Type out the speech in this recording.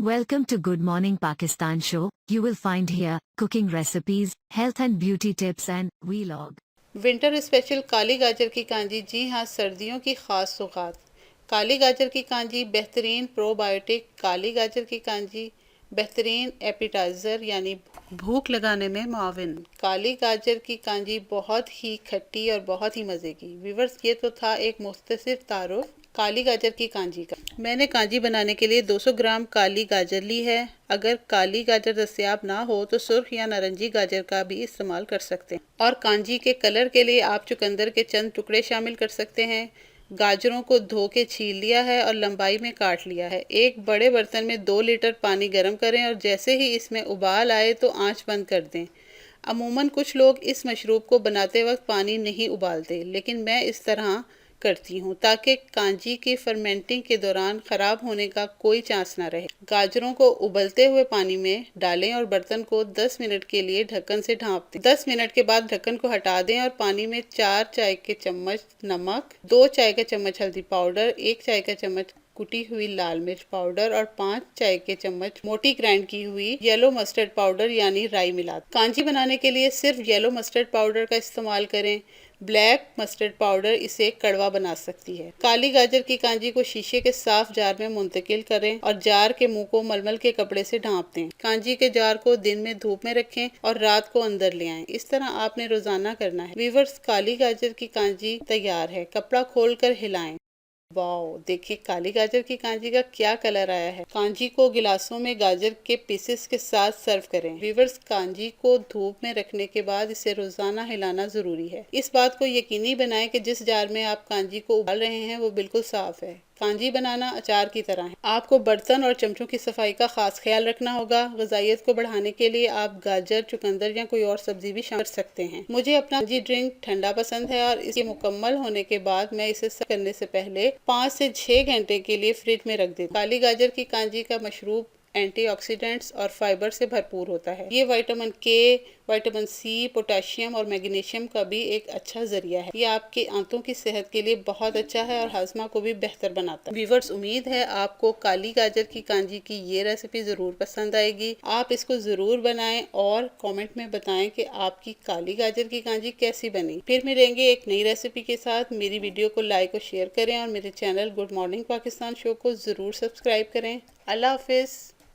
Welcome to Good Morning Pakistan show. You will find here cooking recipes, health and beauty tips and vlog. Winter special काली गाजर की कांजी। जी हाँ, सर्दियों की ख़ास सौगात। काली गाजर की कांजी बेहतरीन प्रोबायोटिक। काली गाजर की कांजी बेहतरीन एपिटाइज़र यानी भूख लगाने में मुआविन। काली गाजर की कांजी बहुत ही खट्टी और बहुत ही मज़े की। व्यूअर्स, ये तो था एक मुख्तसर तारुफ काली गाजर की कांजी का। मैंने कांजी बनाने के लिए 200 ग्राम काली गाजर ली है। अगर काली गाजर दस्तयाब ना हो तो सुर्ख या नारंगी गाजर का भी इस्तेमाल कर सकते हैं। और कांजी के कलर के लिए आप चुकंदर के चंद टुकड़े शामिल कर सकते हैं। गाजरों को धो के छील लिया है और लंबाई में काट लिया है। एक बड़े बर्तन में 2 लीटर पानी गर्म करें और जैसे ही इसमें उबाल आए तो आंच बंद कर दें। अमूमन कुछ लोग इस मशरूब को बनाते वक्त पानी नहीं उबालते, लेकिन मैं इस तरह करती हूँ ताकि कांजी की फर्मेंटिंग के दौरान ख़राब होने का कोई चांस ना रहे। गाजरों को उबलते हुए पानी में डालें और बर्तन को 10 मिनट के लिए ढक्कन से ढाँप दें। 10 मिनट के बाद ढक्कन को हटा दें और पानी में 4 चाय के चम्मच नमक, 2 चाय के चम्मच हल्दी पाउडर, 1 चाय का चम्मच कुटी हुई लाल मिर्च पाउडर और 5 चाय के चम्मच मोटी ग्राइंड की हुई येलो मस्टर्ड पाउडर यानी राई मिला। कांजी बनाने के लिए सिर्फ येलो मस्टर्ड पाउडर का इस्तेमाल करें। ब्लैक मस्टर्ड पाउडर इसे कड़वा बना सकती है। काली गाजर की कांजी को शीशे के साफ जार में मुंतकिल करें और जार के मुंह को मलमल के कपड़े से ढांप दें। कांजी के जार को दिन में धूप में रखें और रात को अंदर ले आएं। इस तरह आपने रोजाना करना है। व्यूअर्स, काली गाजर की कांजी तैयार है। कपड़ा खोलकर हिलाएं। वाओ, देखिए काली गाजर की कांजी का क्या कलर आया है। कांजी को गिलासों में गाजर के पीसेस के साथ सर्व करें। व्यूअर्स, कांजी को धूप में रखने के बाद इसे रोजाना हिलाना जरूरी है। इस बात को यकीनी बनाएं कि जिस जार में आप कांजी को उबाल रहे हैं वो बिल्कुल साफ है। कांजी बनाना अचार की तरह है। आपको बर्तन और चमचों की सफाई का खास ख्याल रखना होगा। ग़िज़ाइयत को बढ़ाने के लिए आप गाजर, चुकंदर या कोई और सब्जी भी शामिल कर सकते हैं। मुझे अपना कांजी ड्रिंक ठंडा पसंद है और इसके मुकम्मल होने के बाद मैं इसे सर्व करने से पहले 5 से 6 घंटे के लिए फ्रिज में रख देती हूँ। काली गाजर की कांजी का मशरूब एंटीऑक्सीडेंट्स और फाइबर से भरपूर होता है। ये विटामिन के, विटामिन सी, पोटेशियम और मैग्नीशियम का भी एक अच्छा जरिया है। ये आपके आंतों की सेहत के लिए बहुत अच्छा है और हाजमा को भी बेहतर बनाता है। व्यूअर्स, उम्मीद है आपको काली गाजर की कांजी की ये रेसिपी जरूर पसंद आएगी। आप इसको जरूर बनाएं और कमेंट में बताएं कि आपकी काली गाजर की कांजी कैसी बनी। फिर मिलेंगे एक नई रेसिपी के साथ। मेरी वीडियो को लाइक और शेयर करें और मेरे channel good morning Pakistan show को जरूर सब्सक्राइब करें। अल्लाह हाफिज।